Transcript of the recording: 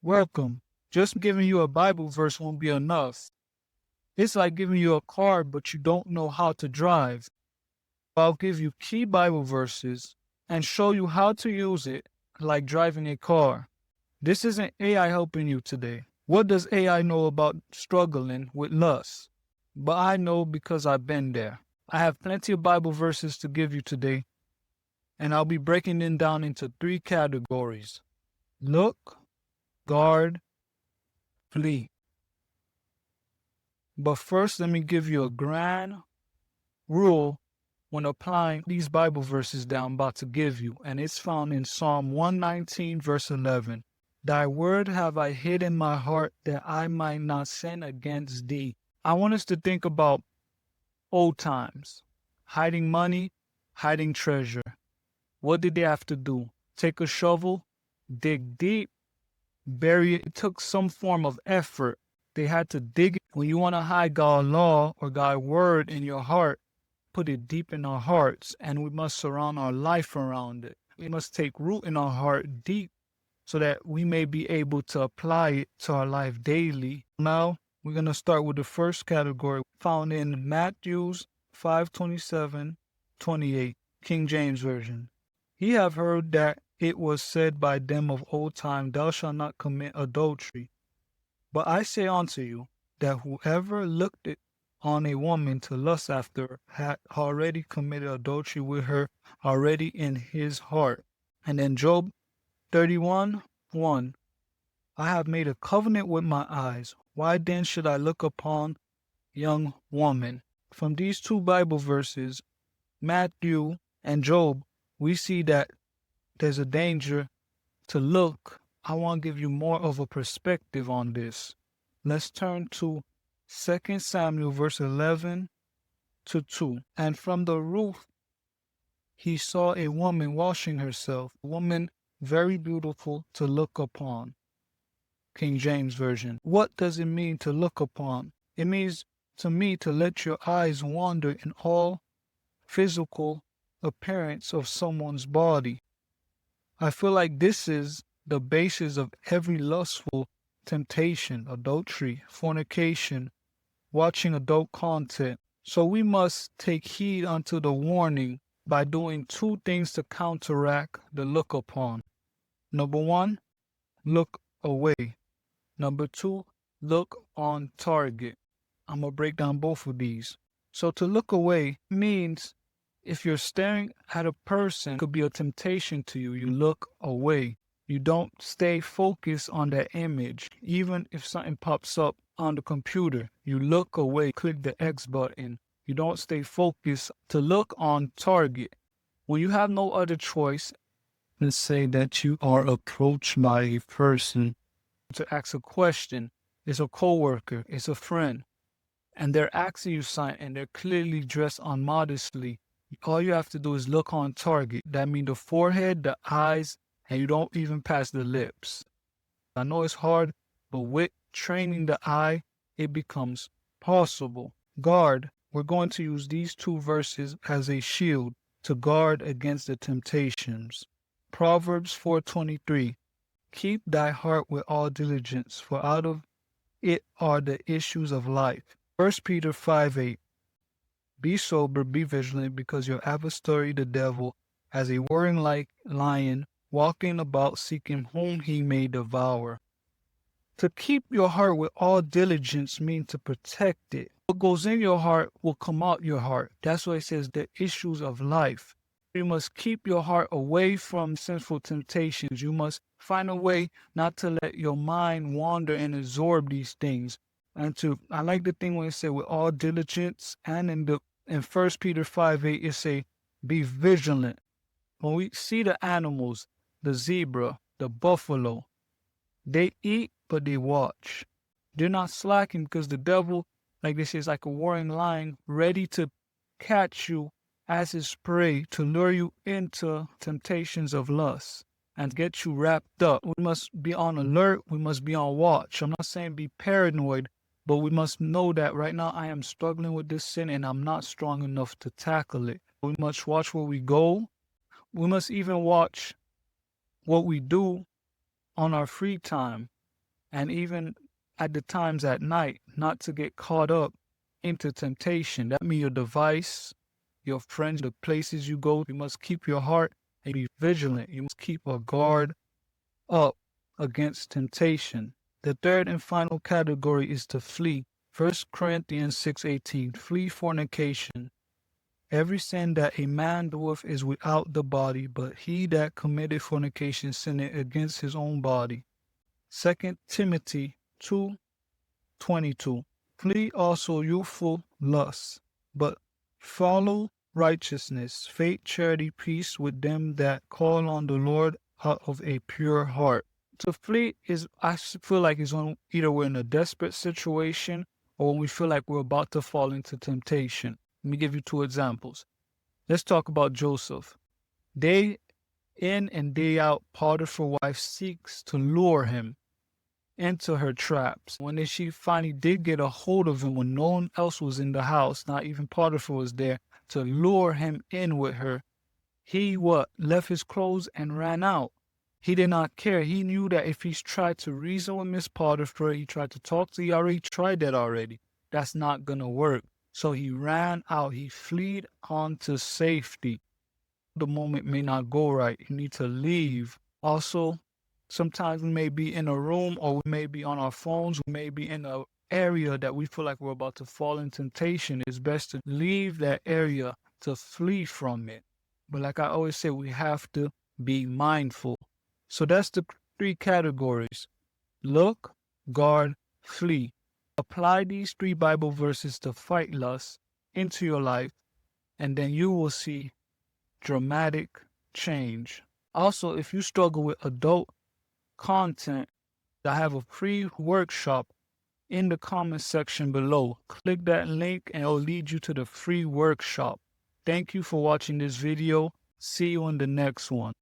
Welcome. Just giving you a Bible verse won't be enough. It's like giving you a car, but you don't know how to drive. I'll give you key Bible verses and show you how to use it like driving a car. This isn't AI helping you today. What does AI know about struggling with lust? But I know because I've been there. I have plenty of Bible verses to give you today, and I'll be breaking them down into 3 categories: look, guard, flee. But first, let me give you a grand rule when applying these Bible verses that I'm about to give you, and it's found in Psalm 119, verse 11. Thy word have I hid in my heart that I might not sin against thee. I want us to think about old times, hiding money, hiding treasure. What did they have to do? Take a shovel, dig deep, bury it. It took some form of effort. They had to dig it. When you want to hide God's law or God's word in your heart, put it deep in our hearts, and we must surround our life around it. We must take root in our heart deep so that we may be able to apply it to our life daily. Now, we're going to start with the first category found in Matthew 5:27-28, King James Version. Ye have heard that it was said by them of old time, Thou shalt not commit adultery. But I say unto you, that whoever looked on a woman to lust after her had already committed adultery with her already in his heart. And then Job 31:1, I have made a covenant with my eyes. Why then should I look upon young woman? From these 2 Bible verses, Matthew and Job, we see that there's a danger to look. I want to give you more of a perspective on this. Let's turn to 2 Samuel verse 11-2. And from the roof he saw a woman washing herself, a woman very beautiful to look upon. King James Version. What does it mean to look upon? It means to me to let your eyes wander in all physical appearance of someone's body. I feel like this is the basis of every lustful temptation: adultery, fornication, watching adult content. So we must take heed unto the warning by doing 2 things to counteract the look upon. Number 1, look away. Number 2, look on target. I'm going to break down both of these. So to look away means if you're staring at a person, it could be a temptation to you. You look away. You don't stay focused on that image. Even if something pops up on the computer, you look away, click the X button. You don't stay focused. To look on target. When you have no other choice, let's say that you are approached by a person to ask a question. It's a coworker, it's a friend, and they're asking you something and they're clearly dressed immodestly. All you have to do is look on target. That means the forehead, the eyes, and you don't even pass the lips. I know it's hard, but with training the eye, it becomes possible. Guard. We're going to use these 2 verses as a shield to guard against the temptations. Proverbs 4:23. Keep thy heart with all diligence, for out of it are the issues of life. 1 Peter 5:8. Be sober, be vigilant, because your adversary the devil, as a roaring like lion, walking about seeking whom he may devour. To keep your heart with all diligence means to protect it. What goes in your heart will come out your heart. That's why it says the issues of life. You must keep your heart away from sinful temptations. You must find a way not to let your mind wander and absorb these things. I like the thing when it says with all diligence, and in 1 Peter 5:8 it say be vigilant. When we see the animals, the zebra, the buffalo, they eat but they watch. They're not slacking because the devil, like this, is like a roaring lion ready to catch you as his prey to lure you into temptations of lust and get you wrapped up. We must be on alert. We must be on watch. I'm not saying be paranoid, but we must know that right now I am struggling with this sin and I'm not strong enough to tackle it. We must watch where we go. We must even watch what we do on our free time. and even at the times at night, not to get caught up into temptation. That means your device, your friends, the places you go. You must keep your heart and be vigilant. You must keep a guard up against temptation. The third and final category is to flee. 1 Corinthians 6:18, flee fornication. Every sin that a man doeth is without the body, but he that committeth fornication sinneth against his own body. 2 Timothy 2:22, flee also youthful lusts, but follow righteousness, faith, charity, peace with them that call on the Lord out of a pure heart. To flee is, I feel like, it's on either we're in a desperate situation or when we feel like we're about to fall into temptation. Let me give you two examples. Let's talk about Joseph. Day in and day out, Potiphar's wife seeks to lure him into her traps. When she finally did get a hold of him when no one else was in the house, not even Potiphar was there, to lure him in with her, he left his clothes and ran out. He did not care. He knew that if he tried to reason with Miss Potiphar, he tried to talk to Yara, he tried that already. That's not going to work. So he ran out. He fled on to safety. The moment may not go right. You need to leave. Also, sometimes we may be in a room or we may be on our phones. We may be in an area that we feel like we're about to fall in temptation. It's best to leave that area to flee from it. But like I always say, we have to be mindful. So that's the three categories: look, guard, flee. Apply these three Bible verses to fight lust into your life, and then you will see dramatic change. Also, if you struggle with adult content, I have a free workshop in the comment section below. Click that link and it'll lead you to the free workshop. Thank you for watching this video. See you in the next one.